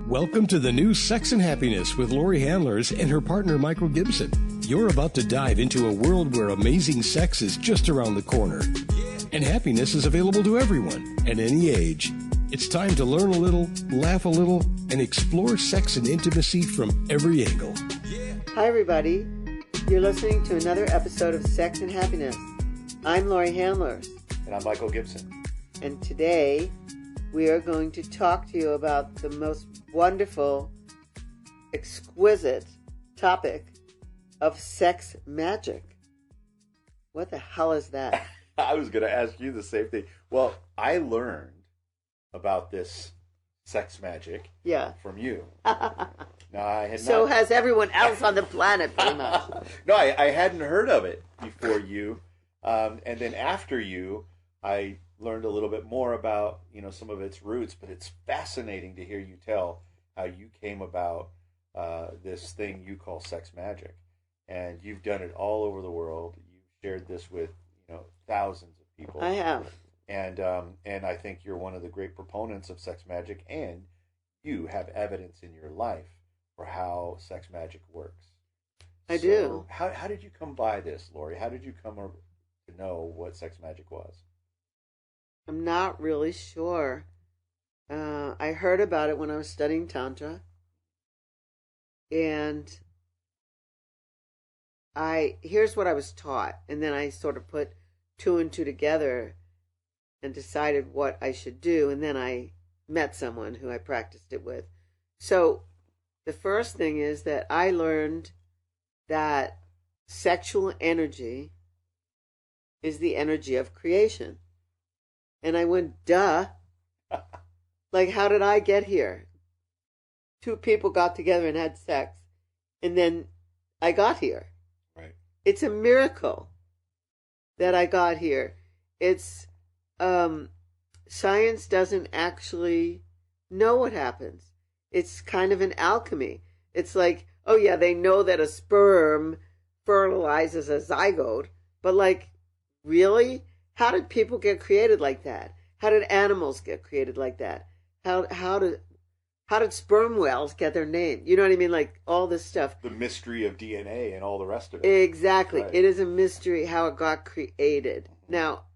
Welcome to the new Sex and Happiness with Lori Handlers and her partner Michael Gibson. You're about to dive into a world where amazing sex is just around the corner. And happiness is available to everyone at any age. It's time to learn a little, laugh a little, and explore sex and intimacy from every angle. Hi everybody. You're listening to another episode of Sex and Happiness. I'm Lori Handlers. And I'm Michael Gibson. And today we are going to talk to you about the most wonderful, exquisite topic of sex magic. What the hell is that? I was going to ask you the same thing. Well, I learned about this sex magic from you. Now, I had so has everyone else on the planet, pretty much. No, I hadn't heard of it before you. And then after you, I learned a little bit more about, some of its roots, but it's fascinating to hear you tell how you came about this thing you call sex magic. And you've done it all over the world. You've shared this with, thousands of people. I have. And I think you're one of the great proponents of sex magic, and you have evidence in your life for how sex magic works. I do. How did you come by this, Lori? How did you come to know what sex magic was? I'm not really sure. I heard about it when I was studying Tantra. And here's what I was taught. And then I sort of put two and two together and decided what I should do. And then I met someone who I practiced it with. So the first thing is that I learned that sexual energy is the energy of creation. And I went, duh. Like, how did I get here? Two people got together and had sex, and then I got here. Right. It's a miracle that I got here. It's, science doesn't actually know what happens. It's kind of an alchemy. It's like, oh yeah, they know that a sperm fertilizes a zygote, but like, really? How did people get created like that? How did animals get created like that? How did sperm whales get their name? You know what I mean? Like all this stuff. The mystery of DNA and all the rest of it. Exactly. Right. It is a mystery how it got created. Now,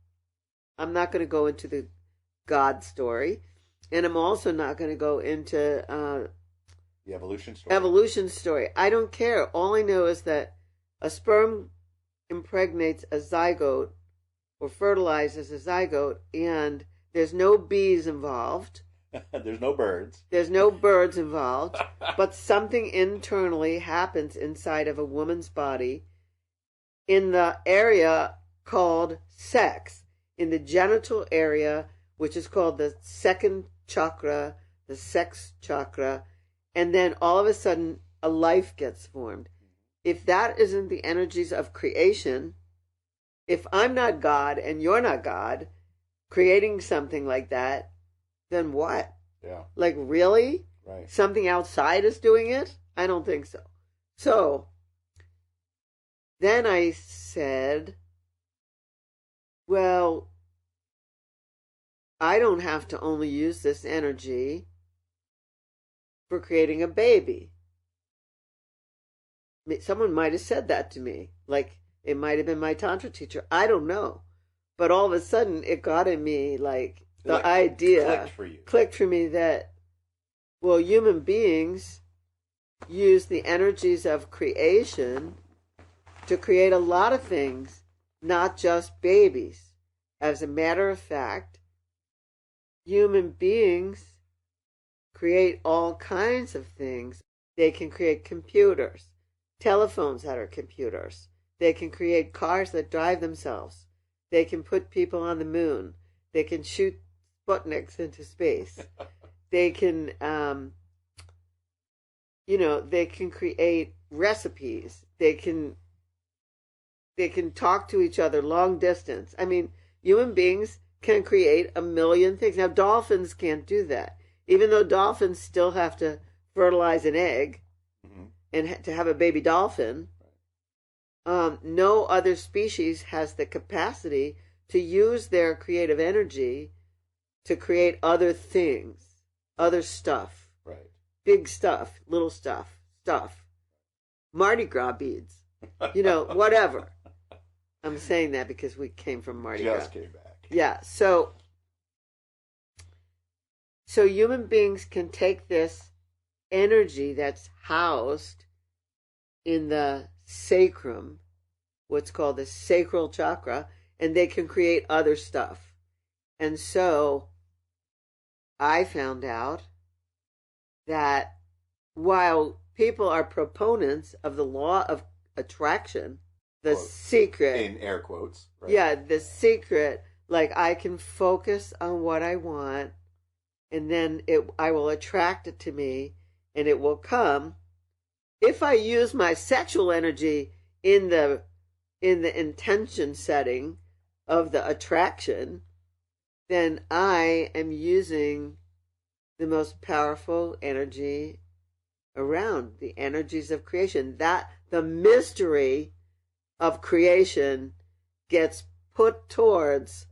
I'm not going to go into the God story, and I'm also not going to go into the evolution story. Evolution story. I don't care. All I know is that a sperm impregnates a zygote or fertilizes a zygote, and there's no bees involved. There's no birds. There's no birds involved, but something internally happens inside of a woman's body in the area called sex, in the genital area, which is called the second chakra, the sex chakra, and then all of a sudden a life gets formed. If that isn't the energies of creation, if I'm not God and you're not God, creating something like that, then what? Yeah. Like, really? Right. Something outside is doing it? I don't think so. So, then I said, well, I don't have to only use this energy for creating a baby. Someone might have said that to me. Like, it might have been my Tantra teacher. I don't know. But all of a sudden, it got in me, like, the idea clicked for me that, well, human beings use the energies of creation to create a lot of things, not just babies. As a matter of fact, human beings create all kinds of things. They can create computers, telephones that are computers. They can create cars that drive themselves. They can put people on the moon. They can shoot Sputniks into space. They can, they can create recipes. They can talk to each other long distance. I mean, human beings can create a million things. Now, dolphins can't do that. Even though dolphins still have to fertilize an egg and to have a baby dolphin, no other species has the capacity to use their creative energy to create other things, other stuff. Right. big stuff, little stuff, Mardi Gras beads, whatever. I'm saying that because we came from Mardi Gras. Just came back. Yeah, so human beings can take this energy that's housed in the sacrum, what's called the sacral chakra, and they can create other stuff. And so I found out that while people are proponents of the law of attraction, the secret, in air quotes, right? Yeah, the secret, like I can focus on what I want, and then I will attract it to me, and it will come. If I use my sexual energy in the intention setting of the attraction, then I am using the most powerful energy around, the energies of creation. That the mystery of creation gets put towards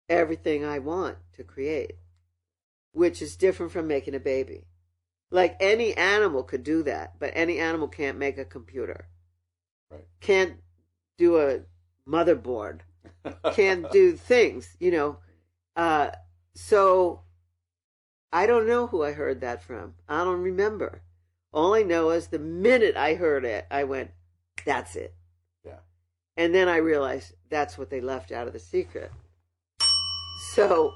everything I want to create, which is different from making a baby. Like any animal could do that, but any animal can't make a computer. Right. Can't do a motherboard. Can't do things, So I don't know who I heard that from. I don't remember. All I know is the minute I heard it, I went, that's it. Yeah. And then I realized that's what they left out of the secret. So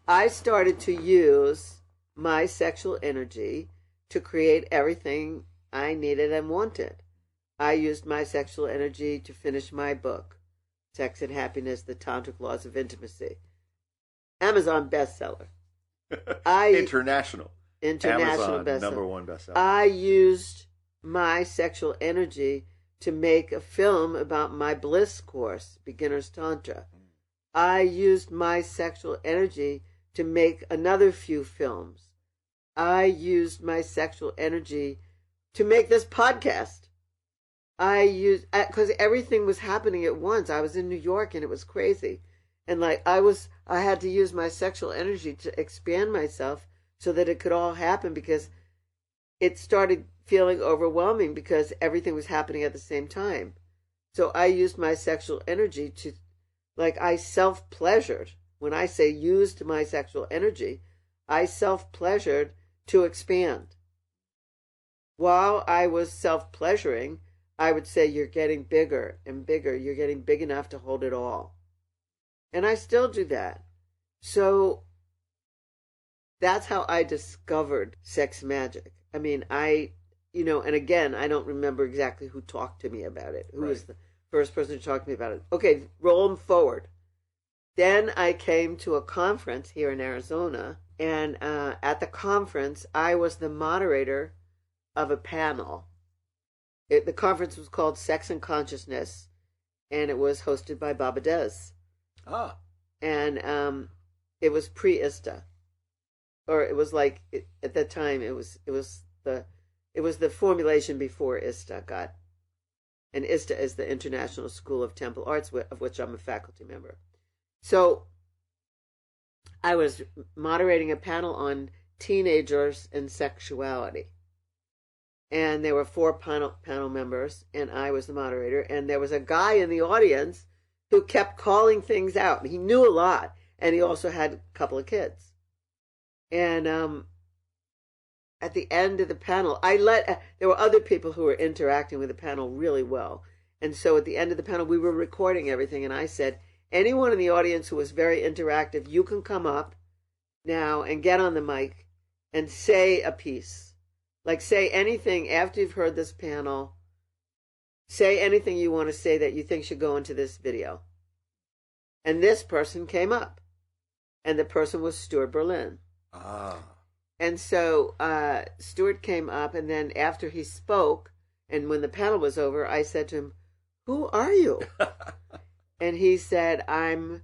I started to use my sexual energy to create everything I needed and wanted. I used my sexual energy to finish my book, Sex and Happiness, The Tantric Laws of Intimacy. Amazon bestseller. International Amazon bestseller. #1 bestseller. I used my sexual energy to make a film about my bliss course, Beginner's Tantra. I used my sexual energy to make another few films. I used my sexual energy to make this podcast. Because everything was happening at once. I was in New York and it was crazy. And I had to use my sexual energy to expand myself so that it could all happen, because it started feeling overwhelming because everything was happening at the same time. So I used my sexual energy to, I self-pleasured. When I say used my sexual energy, I self-pleasured to expand. While I was self-pleasuring, I would say, you're getting bigger and bigger. You're getting big enough to hold it all. And I still do that. So that's how I discovered sex magic. I mean, and again, I don't remember exactly who talked to me about it. Who was the first person to talk to me about it? Okay, roll them forward. Then I came to a conference here in Arizona, and at the conference, I was the moderator of a panel. The conference was called Sex and Consciousness, and it was hosted by Baba Dez. Ah. And it was pre-ISTA. Or it was at that time, it was the formulation before ISTA got. And ISTA is the International School of Temple Arts, of which I'm a faculty member. So I was moderating a panel on teenagers and sexuality. And there were 4 panel members, and I was the moderator. And there was a guy in the audience who kept calling things out. He knew a lot, and he also had a couple of kids. And at the end of the panel, there were other people who were interacting with the panel really well. And so at the end of the panel, we were recording everything, and I said, anyone in the audience who was very interactive, you can come up now and get on the mic and say a piece. Say anything after you've heard this panel. Say anything you want to say that you think should go into this video. And this person came up. And the person was Stuart Berlin. Ah. And so Stuart came up, and then after he spoke, and when the panel was over, I said to him, who are you? And he said, I'm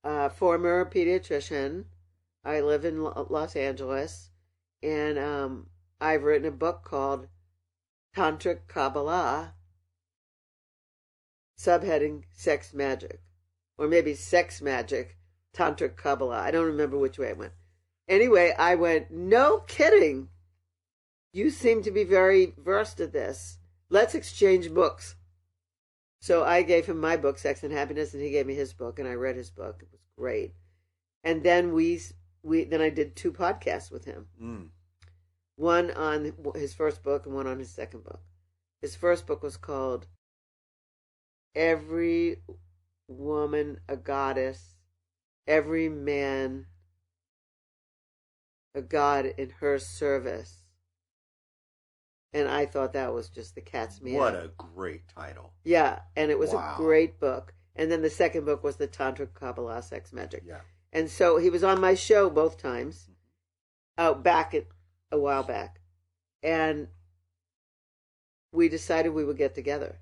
a former pediatrician. I live in Los Angeles. And I've written a book called Tantric Kabbalah, subheading Sex Magic. Or maybe Sex Magic, Tantric Kabbalah. I don't remember which way it went. Anyway, I went, no kidding. You seem to be very versed at this. Let's exchange books. So I gave him my book, Sex and Happiness, and he gave me his book, and I read his book. It was great. And then then I did 2 podcasts with him. One on his first book and one on his second book. His first book was called Every Woman a Goddess, Every Man a God in Her Service. And I thought that was just the cat's meow. What a great title. Yeah, and it was a great book. And then the second book was the Tantra Kabbalah Sex Magic. Yeah. And so he was on my show both times, a while back. And we decided we would get together.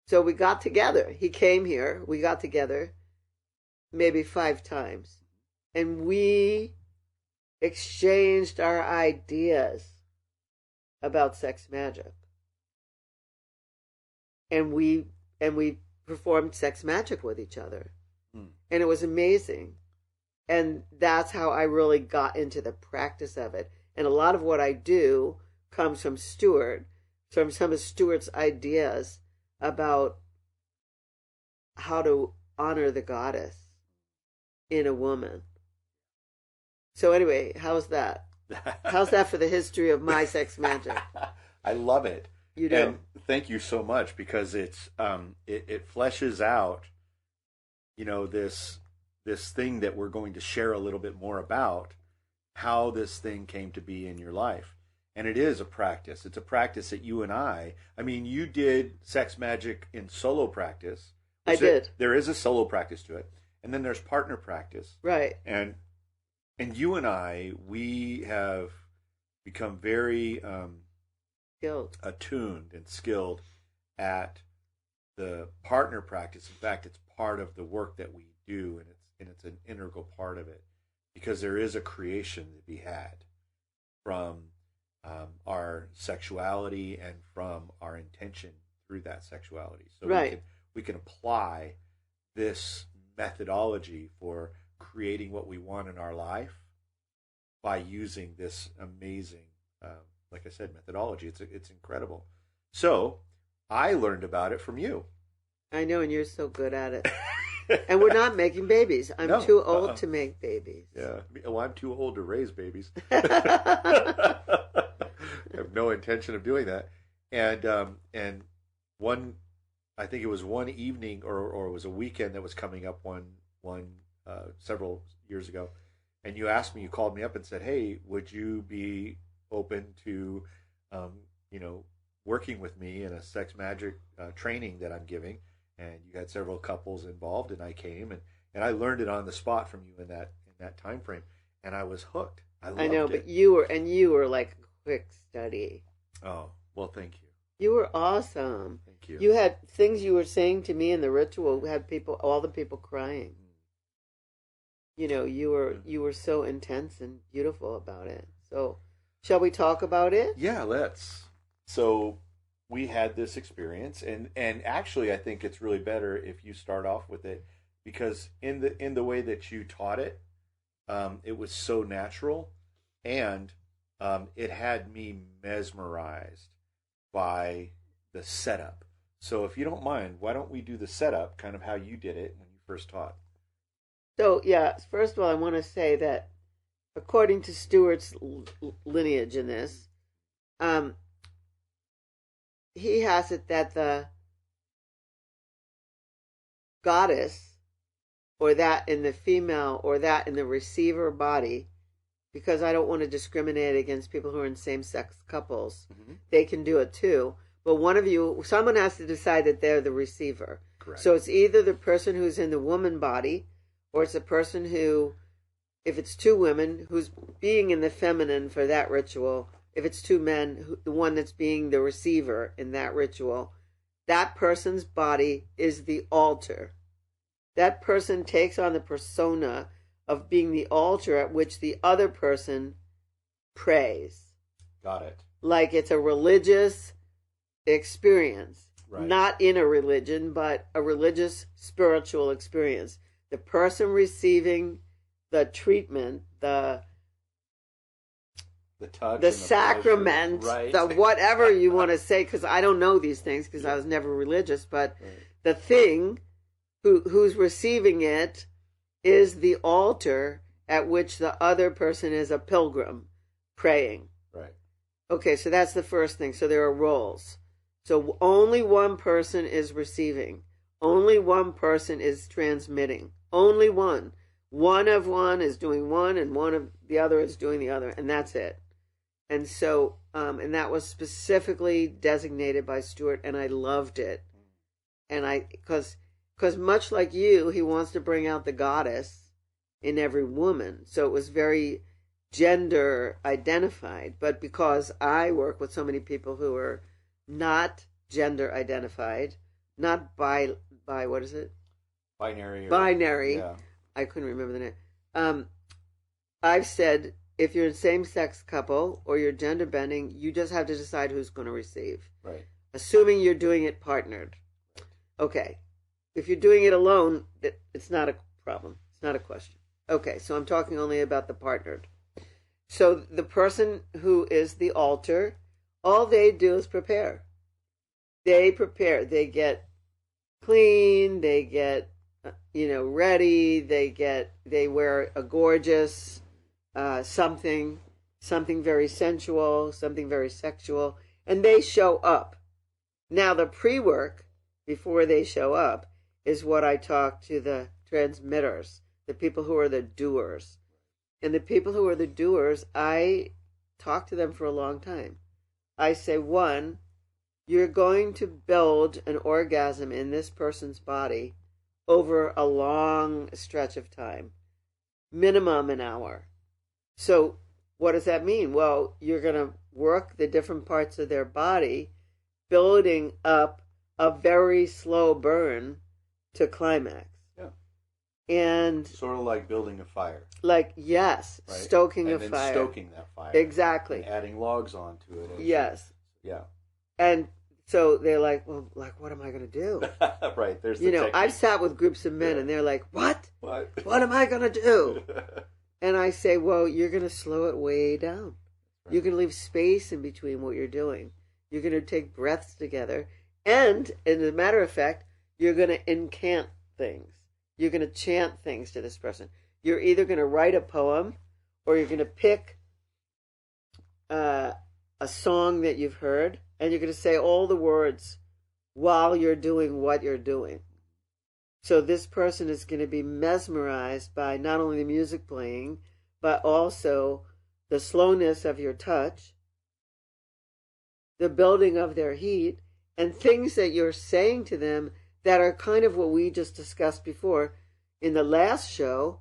So we got together. He came here. We got together maybe 5 times. And we exchanged our ideas about sex magic. And we performed sex magic with each other. And it was amazing. And that's how I really got into the practice of it. And a lot of what I do comes from Stuart, from some of Stuart's ideas about how to honor the goddess in a woman. So anyway, how's that? How's that for the history of my sex magic? I love it. You do. And thank you so much, because it's it fleshes out, this thing that we're going to share a little bit more about, how this thing came to be in your life. And it is a practice. It's a practice that you and I mean, you did sex magic in solo practice. I did. There is a solo practice to it. And then there's partner practice. Right. And you and I, we have become very attuned and skilled at the partner practice. In fact, it's part of the work that we do, and it's an integral part of it, because there is a creation to be had from our sexuality and from our intention through that sexuality. So right. we can apply this methodology for creating what we want in our life by using this amazing, like I said, methodology. It's incredible. So I learned about it from you. I know, and you're so good at it. And we're not making babies. I'm too old to make babies. Yeah. Well, I'm too old to raise babies. I have no intention of doing that. And one, I think it was one evening or it was a weekend that was coming up several years ago, and you asked me, you called me up and said, hey, would you be open to, working with me in a sex magic training that I'm giving? And you had several couples involved, and I came and I learned it on the spot from you in that time frame, and I was hooked. I know, but you were like a quick study. Oh, well, thank you. You were awesome. Thank you. You had things you were saying to me in the ritual had all the people crying. You were so intense and beautiful about it. So, shall we talk about it? Yeah, let's. So, we had this experience, and actually, I think it's really better if you start off with it, because in the way that you taught it, it was so natural, and it had me mesmerized by the setup. So, if you don't mind, why don't we do the setup, kind of how you did it when you first taught? So, yeah, first of all, I want to say that according to Stuart's lineage in this, he has it that the goddess, or that in the female, or that in the receiver body, because I don't want to discriminate against people who are in same-sex couples, they can do it too. But someone has to decide that they're the receiver. Correct. So it's either the person who's in the woman body, or it's a person who, if it's 2 women, who's being in the feminine for that ritual. If it's 2 men, the one that's being the receiver in that ritual, that person's body is the altar. That person takes on the persona of being the altar at which the other person prays. Got it. Like it's a religious experience. Right. Not in a religion, but a religious spiritual experience. The person receiving the treatment, the touch, the sacrament, right. the whatever you want to say, because I don't know these things because I was never religious, but the thing who's receiving it is the altar at which the other person is a pilgrim praying. Right. Okay, so that's the first thing. So there are roles. So only one person is receiving. Only one person is transmitting. Only one. One of one is doing one, and one of the other is doing the other, and that's it. And so, and that was specifically designated by Stuart, and I loved it. And because much like you, he wants to bring out the goddess in every woman. So it was very gender identified. But because I work with so many people who are not gender identified, not by what is it? Binary. Yeah. I couldn't remember the name. I've said, if you're a same-sex couple or you're gender bending, you just have to decide who's going to receive. Right. Assuming you're doing it partnered. Okay. If you're doing it alone, it's not a problem. It's not a question. Okay, so I'm talking only about the partnered. So the person who is the altar, all they do is prepare. They prepare. They get clean. They get, ready. They wear a gorgeous something very sensual, something very sexual, and they show up. Now the pre-work before they show up is what I talk to the transmitters, the people who are the doers. And the people who are the doers, I talk to them for a long time. I say, one, you're going to build an orgasm in this person's body over a long stretch of time, minimum an hour. So what does that mean? Well, you're going to work the different parts of their body, building up a very slow burn to climax. Yeah. And sort of like building a fire. Like, yes, right? Stoking a fire. And then stoking that fire. Exactly. And adding logs onto it. Yes. Yeah. And so they're like, well, what am I going to do? Right. There's the technique. I've sat with groups of men and they're like, what? What am I going to do? And I say, well, you're going to slow it way down. Right. You're going to leave space in between what you're doing. You're going to take breaths together. And, as a matter of fact, you're going to incant things. You're going to chant things to this person. You're either going to write a poem or you're going to pick a song that you've heard and you're going to say all the words while you're doing what you're doing. So this person is going to be mesmerized by not only the music playing, but also the slowness of your touch, the building of their heat, and things that you're saying to them that are kind of what we just discussed before in the last show,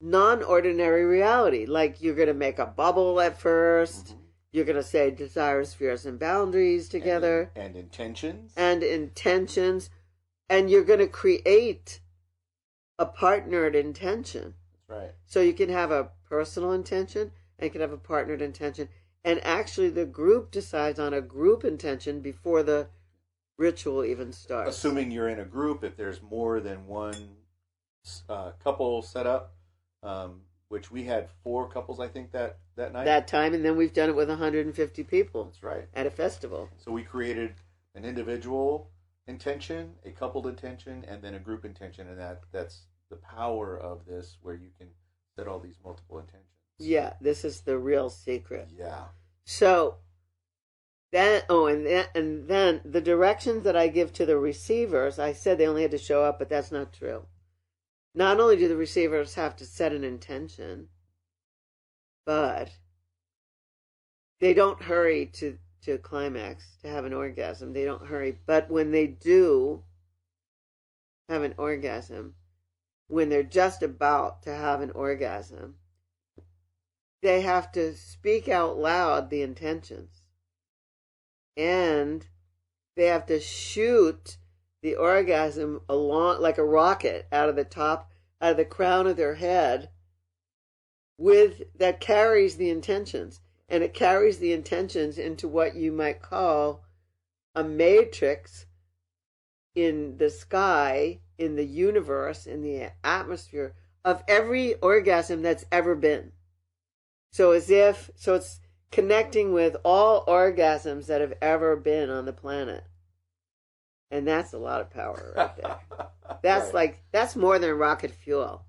non-ordinary reality. Like you're going to make a bubble at first. Mm-hmm. You're going to say desires, fears, and boundaries together. And intentions. And intentions. And you're going to create a partnered intention. That's right. So you can have a personal intention and you can have a partnered intention. And actually the group decides on a group intention before the ritual even starts. Assuming you're in a group, if there's more than one couple set up, which we had 4 couples, I think, that night. That time, and then we've done it with 150 people. That's right. At a festival. So we created an individual intention, a coupled intention, and then a group intention, and that's the power of this, where you can set all these multiple intentions. Yeah, this is the real secret. Yeah. So then, and then the directions that I give to the receivers, I said they only had to show up, but that's not true. Not only do the receivers have to set an intention, but they don't hurry to climax, to have an orgasm. They don't hurry. But when they do have an orgasm, when they're just about to have an orgasm, they have to speak out loud the intentions. And they have to shoot the orgasm along like a rocket out of the crown of their head that carries the intentions. And it carries the intentions into what you might call a matrix in the sky, in the universe, in the atmosphere of every orgasm that's ever been. So it's connecting with all orgasms that have ever been on the planet. And that's a lot of power right there. That's right. That's more than rocket fuel.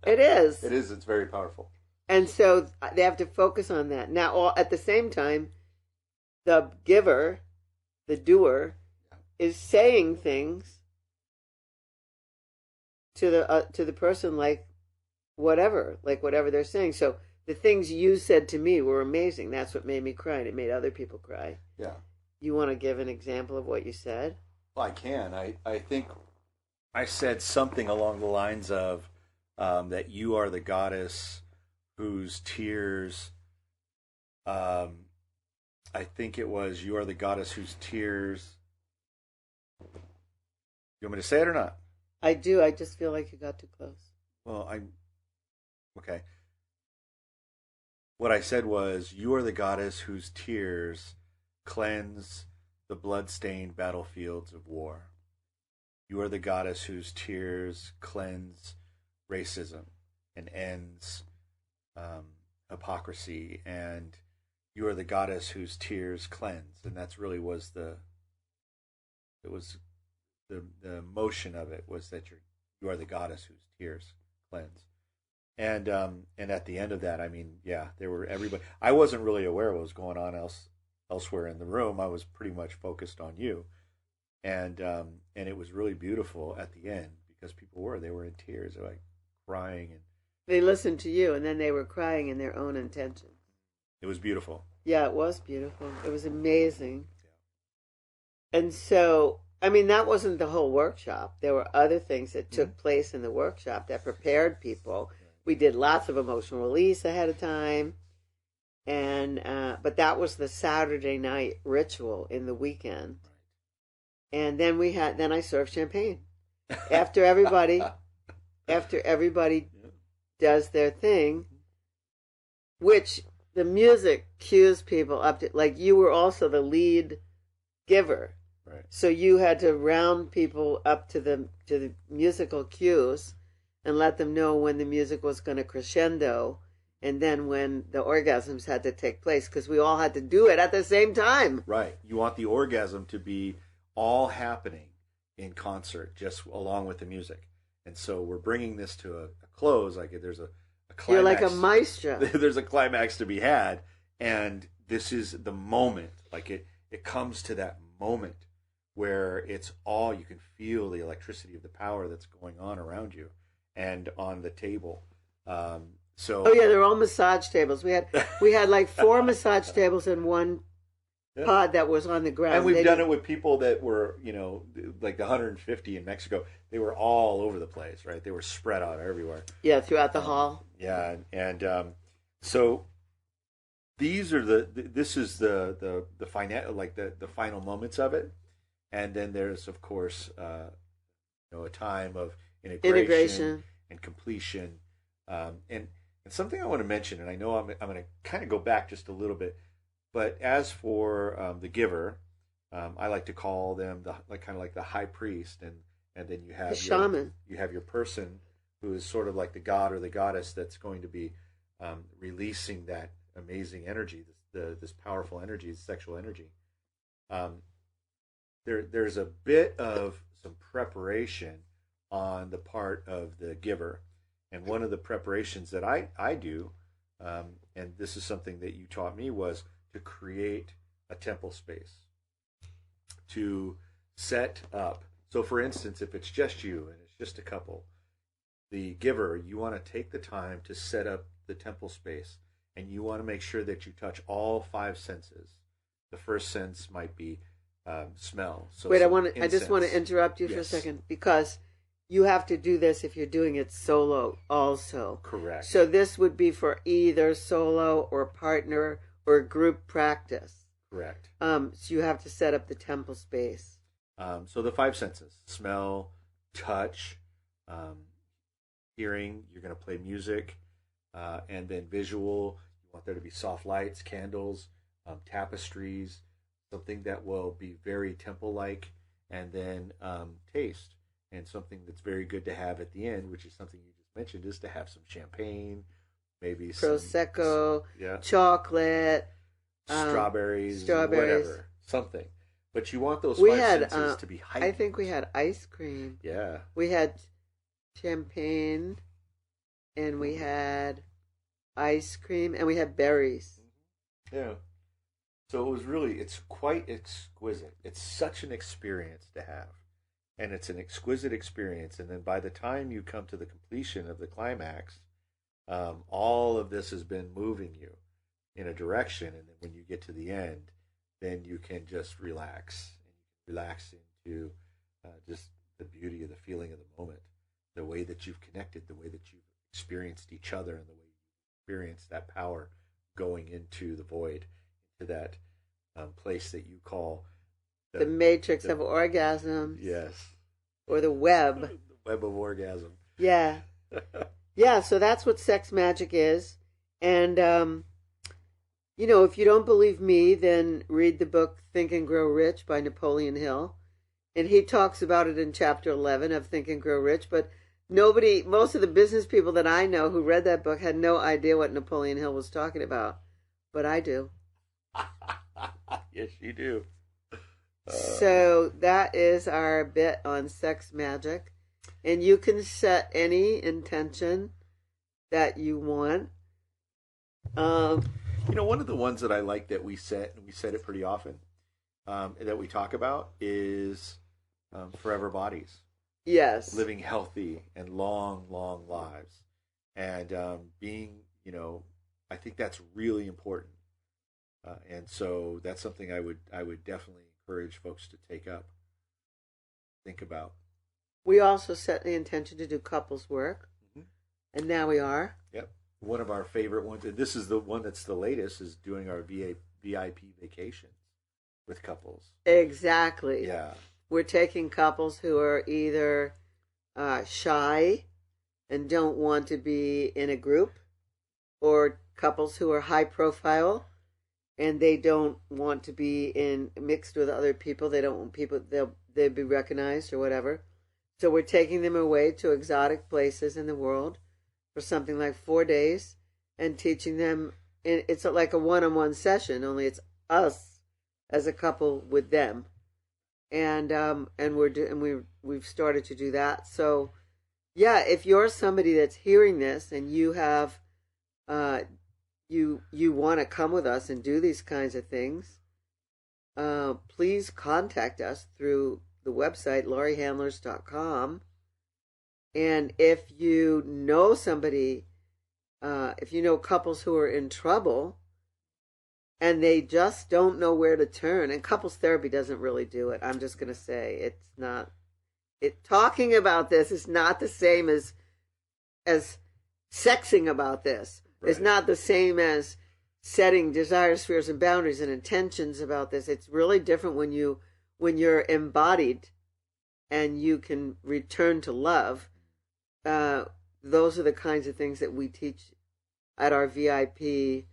It is. It is. It's very powerful. And so they have to focus on that. Now, at the same time, the giver, the doer, is saying things to the person like whatever they're saying. So the things you said to me were amazing. That's what made me cry, and it made other people cry. Yeah. You want to give an example of what you said? Well, I can. I think I said something along the lines of that you are the goddess whose tears, I think it was, you are the goddess whose tears. You want me to say it or not? I do. I just feel like you got too close. Well, okay. What I said was, you are the goddess whose tears cleanse the blood-stained battlefields of war. You are the goddess whose tears cleanse racism and ends hypocrisy, and you are the goddess whose tears cleanse. And that's really was the motion of it, was that you are the goddess whose tears cleanse. And at the end of that, I mean, yeah, there were everybody. I wasn't really aware of what was going on elsewhere in the room. I was pretty much focused on you, and it was really beautiful at the end because they were in tears, they were like crying, and they listened to you, and then they were crying in their own intentions. It was beautiful. Yeah, it was beautiful. It was amazing. Yeah. And so, I mean, that wasn't the whole workshop. There were other things that took place in the workshop that prepared people. We did lots of emotional release ahead of time. And but that was the Saturday night ritual in the weekend. And then I served champagne. After everybody does their thing, which the music cues people up to, like you were also the lead giver. Right. So you had to round people up to the musical cues and let them know when the music was going to crescendo, and then when the orgasms had to take place, because we all had to do it at the same time. Right. You want the orgasm to be all happening in concert, just along with the music. And so we're bringing this to a close. Like there's a climax. You're like a maestro. There's a climax to be had, and this is the moment. Like it comes to that moment where it's all, you can feel the electricity of the power that's going on around you and on the table. So oh yeah, they're all massage tables. We had like 4 massage tables and one pod that was on the ground. And we've done it with people that were, like the 150 in Mexico. They were all over the place, right? They were spread out everywhere. Yeah, throughout the hall. Yeah, and so these are this is the final, like the final moments of it, and then there's of course a time of integration and completion, and something I want to mention, and I know I'm going to kind of go back just a little bit, but as for the giver, I like to call them kind of like the high priest, and then you have the shaman. You have your person who is sort of like the god or the goddess that's going to be releasing that amazing energy, this powerful energy, this sexual energy. There's a bit of some preparation on the part of the giver. And one of the preparations that I do, and this is something that you taught me, was to create a temple space, to set up. So for instance, if it's just you and it's just a couple, the giver, you want to take the time to set up the temple space, and you want to make sure that you touch all 5 senses. The first sense might be smell. So wait, I just want to interrupt you for a second, because you have to do this if you're doing it solo also. Correct. So this would be for either solo or partner or group practice. Correct. So you have to set up the temple space. So the 5 senses: smell, touch, hearing. You're going to play music, and then visual. You want there to be soft lights, candles, tapestries, something that will be very temple-like, and then taste, and something that's very good to have at the end, which is something you just mentioned, is to have some champagne, maybe Prosecco, chocolate, strawberries, whatever, something. But you want those five senses to be heightened. I think we had ice cream. Yeah. We had champagne, and we had ice cream, and we had berries. Yeah. So it's quite exquisite. It's such an experience to have. And it's an exquisite experience. And then by the time you come to the completion of the climax, all of this has been moving you in a direction. And then when you get to the end, then you can just relax. And you can relax into just the beauty of the feeling of the moment, the way that you've connected, the way that you've experienced each other, and the way you experienced that power going into the void, into that place that you call the matrix of orgasm. Yes. Or the web. The web of orgasm. Yeah. Yeah, so that's what sex magic is. And, if you don't believe me, then read the book Think and Grow Rich by Napoleon Hill. And he talks about it in chapter 11 of Think and Grow Rich. But most of the business people that I know who read that book had no idea what Napoleon Hill was talking about. But I do. Yes, you do. So that is our bit on sex magic. And you can set any intention that you want. One of the ones that I like that we set, and we set it pretty often, that we talk about is forever bodies. Yes. Living healthy and long, long lives. And being, I think that's really important. And so that's something I would definitely encourage folks to take up, think about. We also set the intention to do couples work, and now we are. Yep. One of our favorite ones, and this is the one that's the latest, is doing our VIP vacations with couples. Exactly. Yeah. We're taking couples who are either shy and don't want to be in a group, or couples who are high profile and they don't want to be mixed with other people. They don't want people, they'll be recognized or whatever. So we're taking them away to exotic places in the world for something like 4 days and teaching them. It's like a one-on-one session, only it's us as a couple with them. And we've started to do that. So yeah, if you're somebody that's hearing this and you have you want to come with us and do these kinds of things, please contact us through the website lauriehandlers.com. And if you know somebody, if you know couples who are in trouble and they just don't know where to turn, and couples therapy doesn't really do it. I'm just going to say it's not. Talking about this is not the same as sexing about this. Right. It's not the same as setting desire spheres and boundaries and intentions about this. It's really different when you're embodied and you can return to love. Those are the kinds of things that we teach at our VIP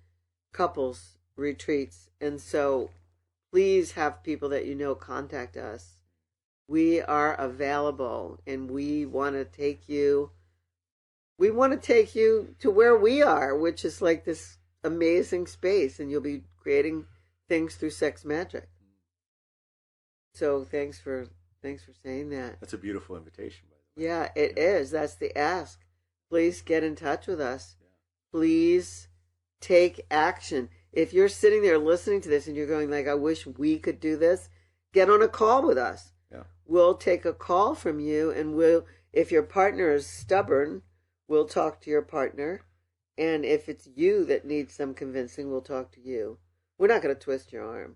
couples retreats. And so please have people that you know contact us. We are available, and we want to take you to where we are, which is like this amazing space, and you'll be creating things through sex magic. So thanks for saying that. That's a beautiful invitation, by the way. Yeah, it is. That's the ask. Please get in touch with us. Yeah. Please take action. If you're sitting there listening to this and you're going like, I wish we could do this, get on a call with us. Yeah. We'll take a call from you, and if your partner is stubborn, we'll talk to your partner. And if it's you that needs some convincing, we'll talk to you. We're not going to twist your arm.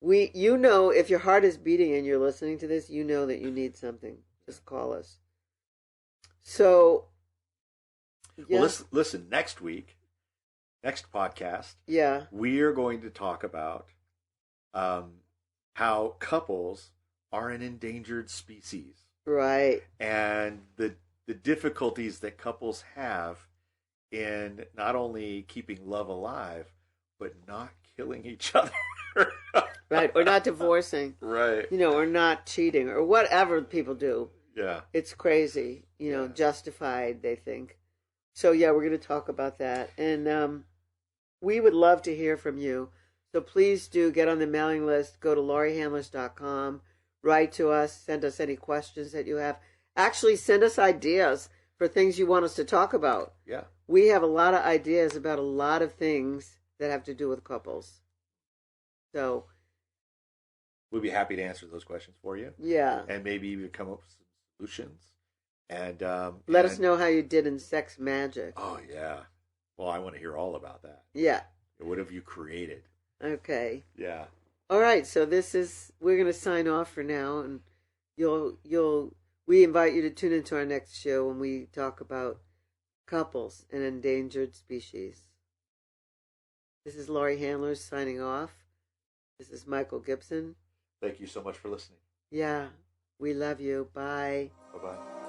If your heart is beating and you're listening to this, you know that you need something. Just call us. So, yeah. Well, listen, next podcast, yeah, we are going to talk about how couples are an endangered species. Right. And the difficulties that couples have in not only keeping love alive, but not killing each other. Right. Or not divorcing. Right. Or not cheating or whatever people do. Yeah. It's crazy, justified, they think. So, yeah, we're going to talk about that. And we would love to hear from you. So please do get on the mailing list. Go to LoriHandlers.com. Write to us. Send us any questions that you have. Actually, send us ideas for things you want us to talk about. Yeah. We have a lot of ideas about a lot of things that have to do with couples. So we'd be happy to answer those questions for you. Yeah. And maybe we come up with some solutions. And let us know how you did in Sex Magic. Oh, yeah. Well, I want to hear all about that. Yeah. What have you created? Okay. Yeah. All right. So we're going to sign off for now, and we invite you to tune into our next show when we talk about couples and endangered species. This is Lori Handlers signing off. This is Michael Gibson. Thank you so much for listening. Yeah. We love you. Bye. Bye-bye.